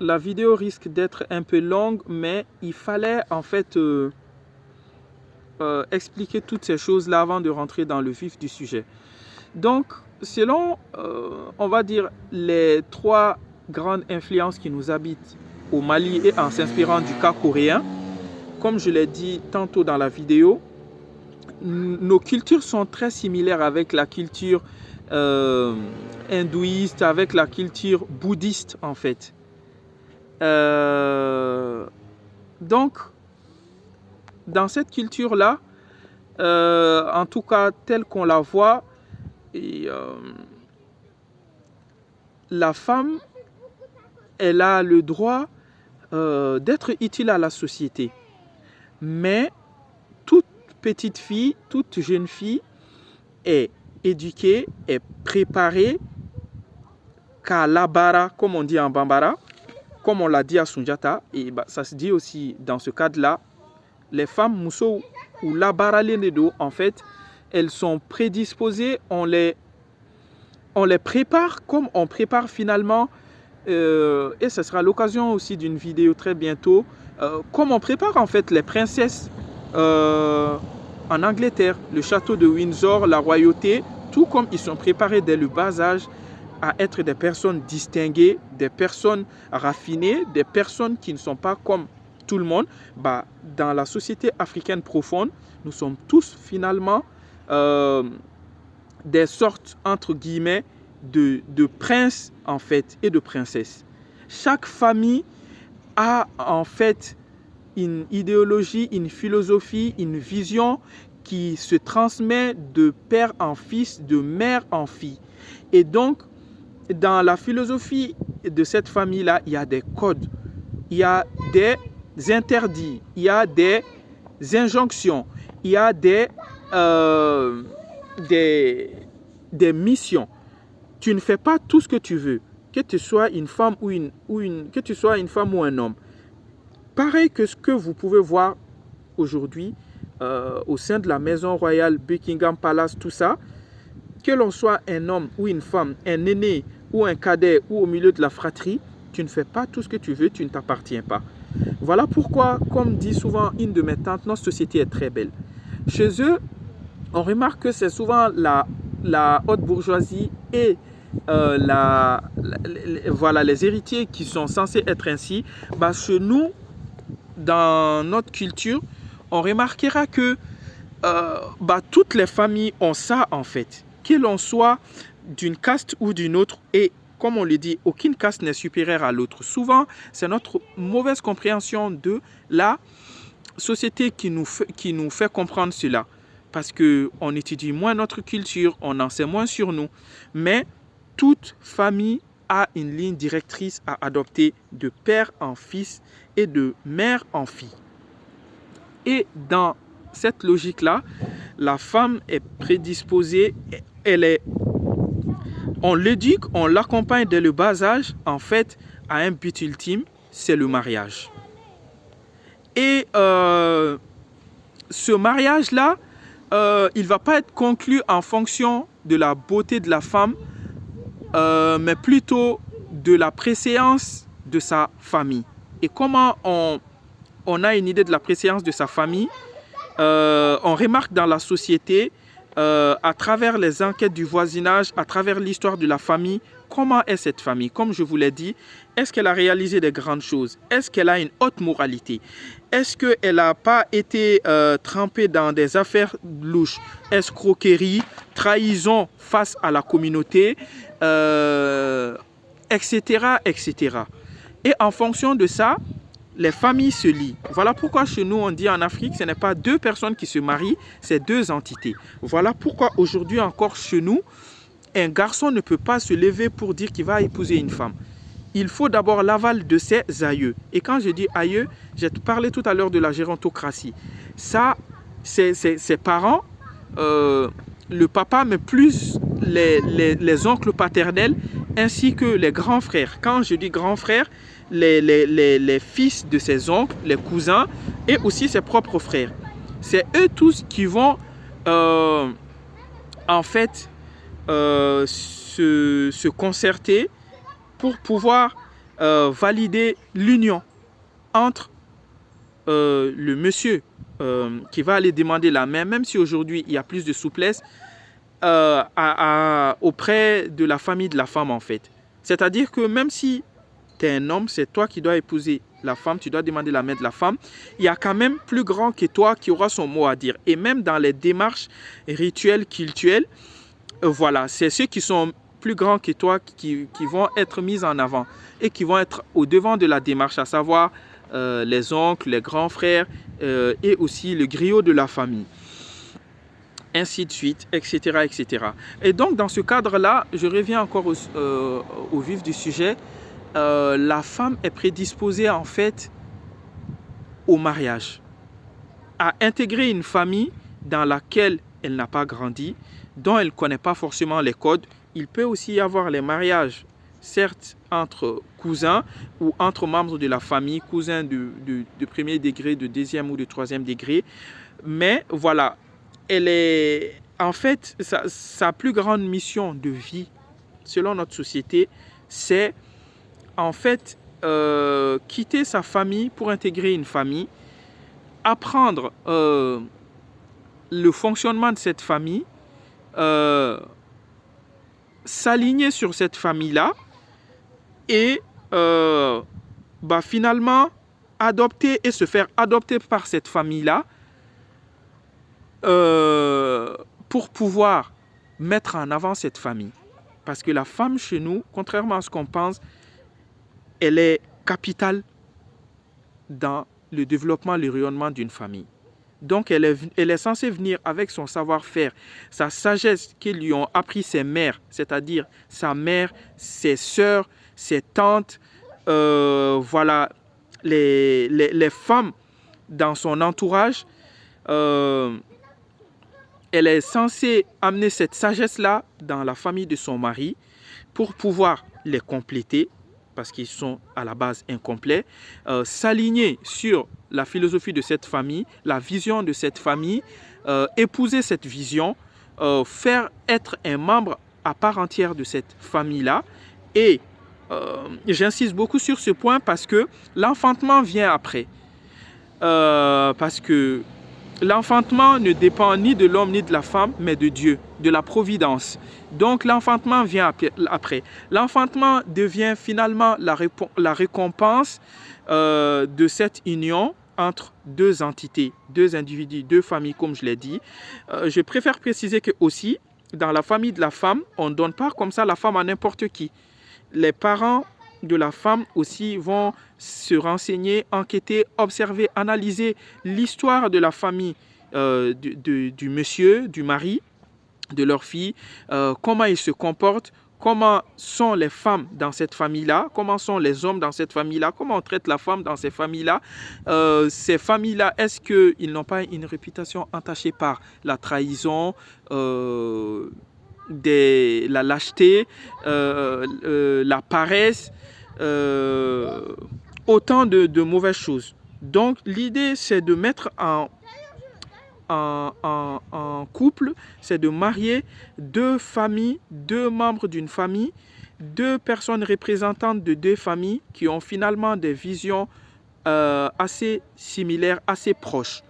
la vidéo risque d'être un peu longue, mais il fallait en fait expliquer toutes ces choses-là avant de rentrer dans le vif du sujet. Donc, selon, on va dire, les trois grandes influences qui nous habitent au Mali et en s'inspirant du cas coréen, comme je l'ai dit tantôt dans la vidéo, nos cultures sont très similaires avec la culture hindouiste, avec la culture bouddhiste en fait. Donc, dans cette culture-là, en tout cas telle qu'on la voit, la femme, elle a le droit d'être utile à la société. Mais toute petite fille, toute jeune fille est éduquée, est préparée qu'à labara, comme on dit en Bambara, comme on l'a dit à Sunjata, et ça se dit aussi dans ce cadre-là, les femmes Mousso ou labara lenedo, en fait, elles sont prédisposées, on les prépare comme on prépare finalement, et ce sera l'occasion aussi d'une vidéo très bientôt, comme on prépare en fait les princesses en Angleterre, le château de Windsor, la royauté, tout comme ils sont préparés dès le bas âge à être des personnes distinguées, des personnes raffinées, des personnes qui ne sont pas comme tout le monde. Dans la société africaine profonde, nous sommes tous finalement des sortes, entre guillemets, de princes en fait et de princesses. Chaque famille a en fait une idéologie, une philosophie, une vision qui se transmet de père en fils, de mère en fille. Et donc, dans la philosophie de cette famille-là, il y a des codes, il y a des interdits, il y a des injonctions, il y a des missions. Tu ne fais pas tout ce que tu veux, que tu sois une femme que tu sois une femme ou un homme. Pareil que ce que vous pouvez voir aujourd'hui au sein de la maison royale, Buckingham Palace, tout ça, que l'on soit un homme ou une femme, un aîné ou un cadet ou au milieu de la fratrie, tu ne fais pas tout ce que tu veux, tu ne t'appartiens pas. Voilà pourquoi, comme dit souvent une de mes tantes, notre société est très belle. Chez eux, on remarque que c'est souvent la haute bourgeoisie et les héritiers qui sont censés être ainsi. Chez nous, dans notre culture, on remarquera que toutes les familles ont ça en fait. Que l'on soit d'une caste ou d'une autre, et comme on le dit, aucune caste n'est supérieure à l'autre. Souvent, c'est notre mauvaise compréhension de la société qui nous fait comprendre cela. Parce qu'on étudie moins notre culture, on en sait moins sur nous. Mais toute famille a une ligne directrice à adopter de père en fils et de mère en fille. Et dans cette logique-là, la femme est prédisposée, on l'éduque, on l'accompagne dès le bas âge, en fait, à un but ultime, c'est le mariage. Et ce mariage-là, il ne va pas être conclu en fonction de la beauté de la femme, mais plutôt de la préséance de sa famille. Et comment on a une idée de la préséance de sa famille, on remarque dans la société, à travers les enquêtes du voisinage, à travers l'histoire de la famille, comment est cette famille? Comme je vous l'ai dit, est-ce qu'elle a réalisé des grandes choses? Est-ce qu'elle a une haute moralité? Est-ce qu'elle n'a pas été trempée dans des affaires louches, escroquerie, trahison face à la communauté, etc., etc. Et en fonction de ça, les familles se lient. Voilà pourquoi chez nous, on dit en Afrique, ce n'est pas deux personnes qui se marient, c'est deux entités. Voilà pourquoi aujourd'hui encore chez nous, un garçon ne peut pas se lever pour dire qu'il va épouser une femme. Il faut d'abord l'aval de ses aïeux. Et quand je dis aïeux, j'ai parlé tout à l'heure de la gérontocratie. Ça, c'est ses parents, le papa, mais plus les oncles paternels, ainsi que les grands frères. Quand je dis grands frères, les fils de ses oncles, les cousins et aussi ses propres frères. C'est eux tous qui vont en fait se concerter pour pouvoir valider l'union entre le monsieur qui va aller demander la main, même si aujourd'hui il y a plus de souplesse auprès de la famille de la femme en fait. C'est-à-dire que même si tu es un homme, c'est toi qui dois épouser la femme, tu dois demander la main de la femme, il y a quand même plus grand que toi qui aura son mot à dire. Et même dans les démarches rituelles, culturelles, voilà, c'est ceux qui sont plus grands que toi qui vont être mis en avant et qui vont être au devant de la démarche, à savoir les oncles, les grands frères et aussi le griot de la famille. Ainsi de suite, etc., etc. Et donc, dans ce cadre-là, je reviens encore au vif du sujet. La femme est prédisposée, en fait, au mariage, à intégrer une famille dans laquelle elle n'a pas grandi, dont elle ne connaît pas forcément les codes. Il peut aussi y avoir les mariages, certes, entre cousins ou entre membres de la famille, cousins de premier degré, de deuxième ou de troisième degré. Mais voilà, elle est, en fait, sa plus grande mission de vie, selon notre société, c'est en fait quitter sa famille pour intégrer une famille, apprendre le fonctionnement de cette famille, s'aligner sur cette famille-là et finalement adopter et se faire adopter par cette famille-là pour pouvoir mettre en avant cette famille. Parce que la femme chez nous, contrairement à ce qu'on pense, elle est capitale dans le développement, le rayonnement d'une famille. Donc, elle est censée venir avec son savoir-faire, sa sagesse qu'ils lui ont appris ses mères, c'est-à-dire sa mère, ses sœurs, ses tantes, voilà, les femmes dans son entourage. Elle est censée amener cette sagesse-là dans la famille de son mari pour pouvoir les compléter, parce qu'ils sont à la base incomplets, s'aligner sur la philosophie de cette famille, la vision de cette famille, épouser cette vision, faire être un membre à part entière de cette famille-là. Et j'insiste beaucoup sur ce point parce que l'enfantement vient après. Parce que l'enfantement ne dépend ni de l'homme ni de la femme, mais de Dieu, de la providence. Donc l'enfantement vient après. L'enfantement devient finalement la récompense de cette union entre deux entités, deux individus, deux familles, comme je l'ai dit. Je préfère préciser que aussi, dans la famille de la femme, on ne donne pas comme ça la femme à n'importe qui. Les parents de la femme aussi vont se renseigner, enquêter, observer, analyser l'histoire de la famille du monsieur, du mari, de leur fille, comment ils se comportent, comment sont les femmes dans cette famille-là, comment sont les hommes dans cette famille-là, comment on traite la femme dans ces familles-là. Ces familles-là, est-ce qu'ils n'ont pas une réputation entachée par la trahison, la lâcheté, la paresse, autant de mauvaises choses. Donc l'idée c'est de mettre en couple, c'est de marier deux familles, deux membres d'une famille, deux personnes représentantes de deux familles qui ont finalement des visions assez similaires, assez proches,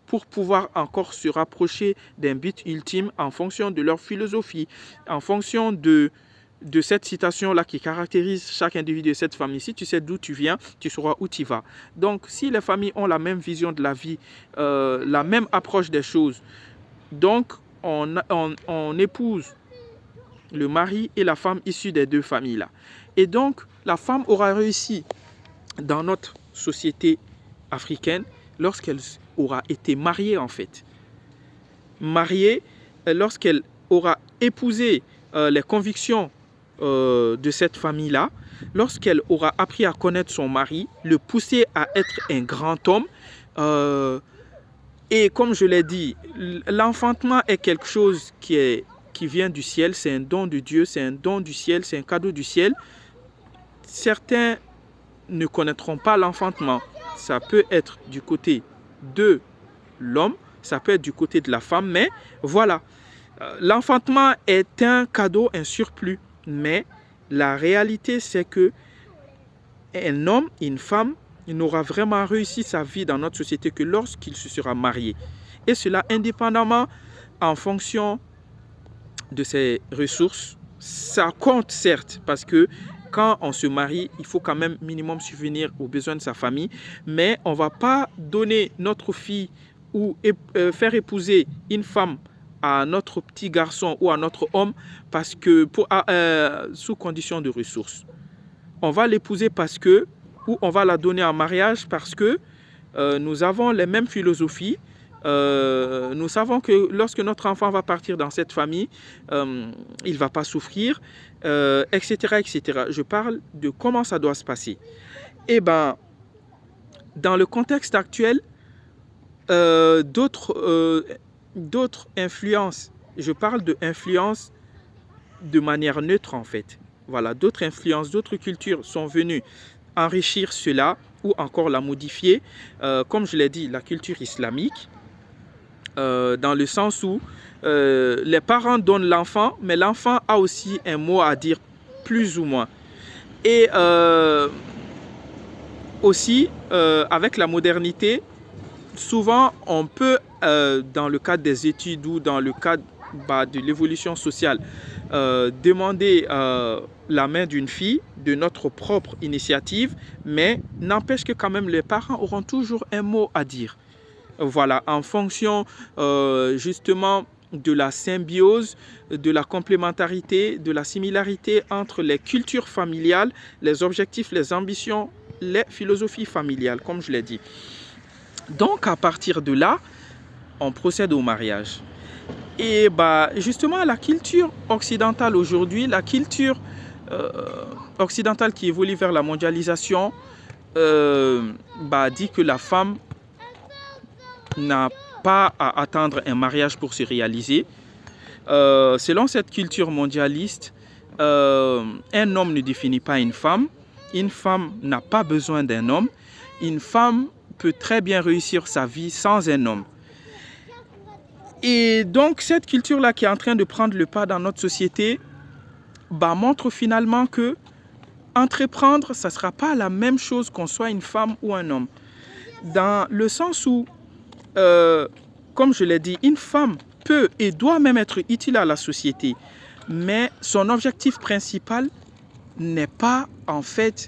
pour pouvoir encore se rapprocher d'un but ultime en fonction de leur philosophie, en fonction de cette citation-là qui caractérise chaque individu de cette famille. Si tu sais d'où tu viens, tu sauras où tu vas. Donc, si les familles ont la même vision de la vie, la même approche des choses, donc on épouse le mari et la femme issus des deux familles-là. Et donc, la femme aura réussi dans notre société africaine lorsqu'elle aura été mariée en fait. Mariée, lorsqu'elle aura épousé les convictions de cette famille-là, lorsqu'elle aura appris à connaître son mari, le pousser à être un grand homme. Et comme je l'ai dit, l'enfantement est quelque chose qui vient du ciel, c'est un don de Dieu, c'est un don du ciel, c'est un cadeau du ciel. Certains ne connaîtront pas l'enfantement. Ça peut être du côté de l'homme, ça peut être du côté de la femme, mais voilà. L'enfantement est un cadeau, un surplus, mais la réalité c'est que un homme et une femme n'aura vraiment réussi sa vie dans notre société que lorsqu'il se sera marié. Et cela indépendamment en fonction de ses ressources. Ça compte certes parce que quand on se marie, il faut quand même minimum subvenir aux besoins de sa famille, mais on ne va pas donner notre fille ou faire épouser une femme à notre petit garçon ou à notre homme parce que sous condition de ressources. On va l'épouser parce que, ou on va la donner en mariage parce que nous avons les mêmes philosophies. Nous savons que lorsque notre enfant va partir dans cette famille, il ne va pas souffrir, etc., etc. Je parle de comment ça doit se passer. Eh bien, dans le contexte actuel, d'autres influences, je parle d'influences de manière neutre en fait. Voilà, d'autres influences, d'autres cultures sont venues enrichir cela ou encore la modifier. Comme je l'ai dit, la culture islamique, dans le sens où les parents donnent l'enfant, mais l'enfant a aussi un mot à dire, plus ou moins. Et aussi, avec la modernité, souvent on peut, dans le cadre des études ou dans le cadre de l'évolution sociale, demander la main d'une fille de notre propre initiative, mais n'empêche que quand même les parents auront toujours un mot à dire. Voilà, en fonction justement de la symbiose, de la complémentarité, de la similarité entre les cultures familiales, les objectifs, les ambitions, les philosophies familiales, comme je l'ai dit. Donc, à partir de là, on procède au mariage. Et justement, la culture occidentale aujourd'hui, la culture occidentale qui évolue vers la mondialisation, dit que la femme n'a pas à attendre un mariage pour se réaliser. Selon cette culture mondialiste, un homme ne définit pas une femme n'a pas besoin d'un homme, une femme peut très bien réussir sa vie sans un homme. Et donc cette culture-là qui est en train de prendre le pas dans notre société montre finalement que entreprendre, ça ne sera pas la même chose qu'on soit une femme ou un homme. Dans le sens où comme je l'ai dit, une femme peut et doit même être utile à la société, mais son objectif principal n'est pas en fait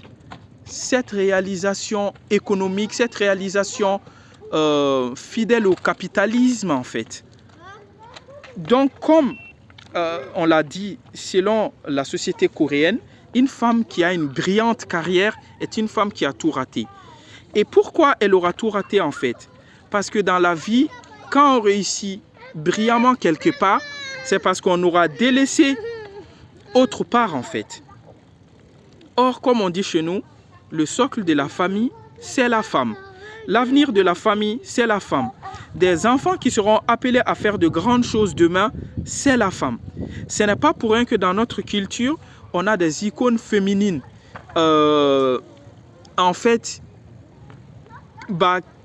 cette réalisation économique, cette réalisation fidèle au capitalisme en fait. Donc comme on l'a dit, selon la société coréenne, une femme qui a une brillante carrière est une femme qui a tout raté. Et pourquoi elle aura tout raté en fait? Parce que dans la vie, quand on réussit brillamment quelque part, c'est parce qu'on aura délaissé autre part en fait. Or, comme on dit chez nous, le socle de la famille, c'est la femme. L'avenir de la famille, c'est la femme. Des enfants qui seront appelés à faire de grandes choses demain, c'est la femme. Ce n'est pas pour rien que dans notre culture, on a des icônes féminines. En fait,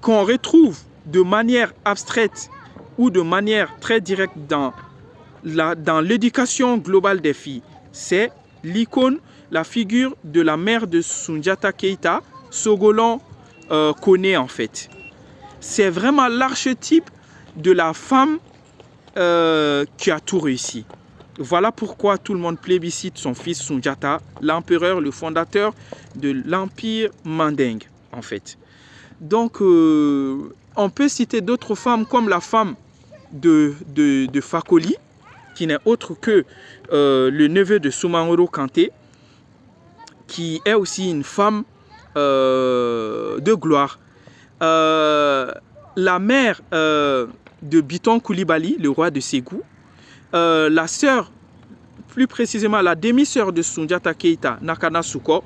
qu'on retrouve de manière abstraite ou de manière très directe dans l'éducation globale des filles. C'est l'icône, la figure de la mère de Soundiata Keita, Sogolon Koné en fait. C'est vraiment l'archétype de la femme qui a tout réussi. Voilà pourquoi tout le monde plébiscite son fils Soundiata, l'empereur, le fondateur de l'empire mandingue en fait. Donc, on peut citer d'autres femmes comme la femme de Fakoli, qui n'est autre que le neveu de Soumaoro Kanté, qui est aussi une femme de gloire. La mère de Biton Koulibaly, le roi de Ségou, la sœur, plus précisément la demi-sœur de Soundiata Keita, Nakana Souko,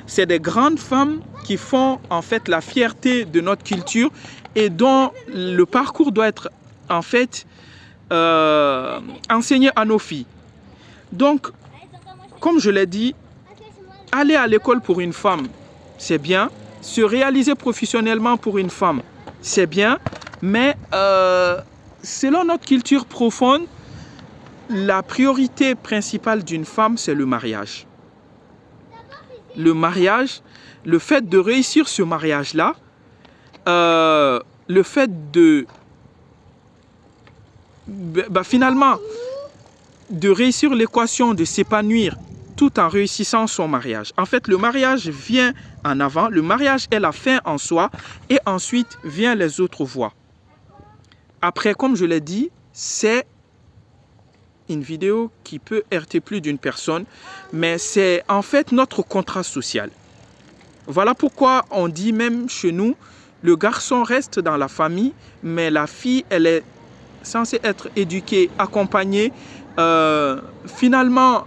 c'est des grandes femmes qui font en fait la fierté de notre culture et dont le parcours doit être en fait enseigné à nos filles. Donc, comme je l'ai dit, aller à l'école pour une femme, c'est bien. Se réaliser professionnellement pour une femme, c'est bien. Mais selon notre culture profonde, la priorité principale d'une femme, c'est le mariage. le mariage, le fait de réussir ce mariage-là, le fait de finalement de réussir l'équation de s'épanouir tout en réussissant son mariage. En fait, le mariage vient en avant, le mariage est la fin en soi et ensuite viennent les autres voies. Après, comme je l'ai dit, c'est une vidéo qui peut heurter plus d'une personne, mais c'est en fait notre contrat social. Voilà pourquoi on dit même chez nous, le garçon reste dans la famille, mais la fille, elle est censée être éduquée, accompagnée, finalement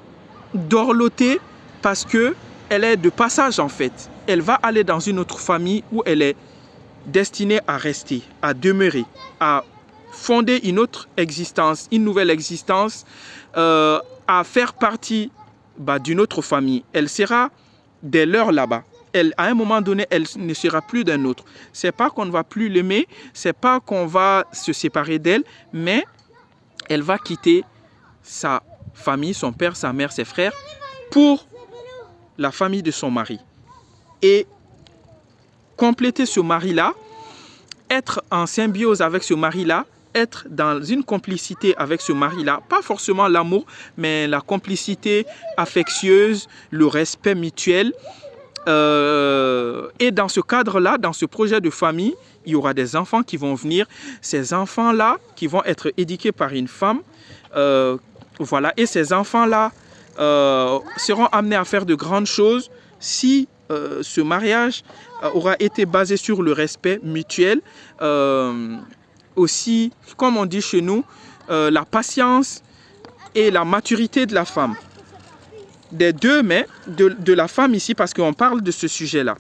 dorlotée, parce qu'elle est de passage en fait. Elle va aller dans une autre famille où elle est destinée à rester, à demeurer, à fonder une autre existence, une nouvelle existence, à faire partie d'une autre famille. Elle sera des leurs là-bas. À un moment donné, elle ne sera plus d'un autre. C'est pas qu'on ne va plus l'aimer, c'est pas qu'on va se séparer d'elle, mais elle va quitter sa famille, son père, sa mère, ses frères, pour la famille de son mari. Et compléter ce mari-là, être en symbiose avec ce mari-là, être dans une complicité avec ce mari-là, pas forcément l'amour, mais la complicité affectueuse, le respect mutuel. Et dans ce cadre-là, dans ce projet de famille, il y aura des enfants qui vont venir. Ces enfants-là qui vont être éduqués par une femme. Voilà. Et ces enfants-là seront amenés à faire de grandes choses si ce mariage aura été basé sur le respect mutuel. Aussi, comme on dit chez nous, la patience et la maturité de la femme. Des deux, mais de la femme ici, parce qu'on parle de ce sujet-là.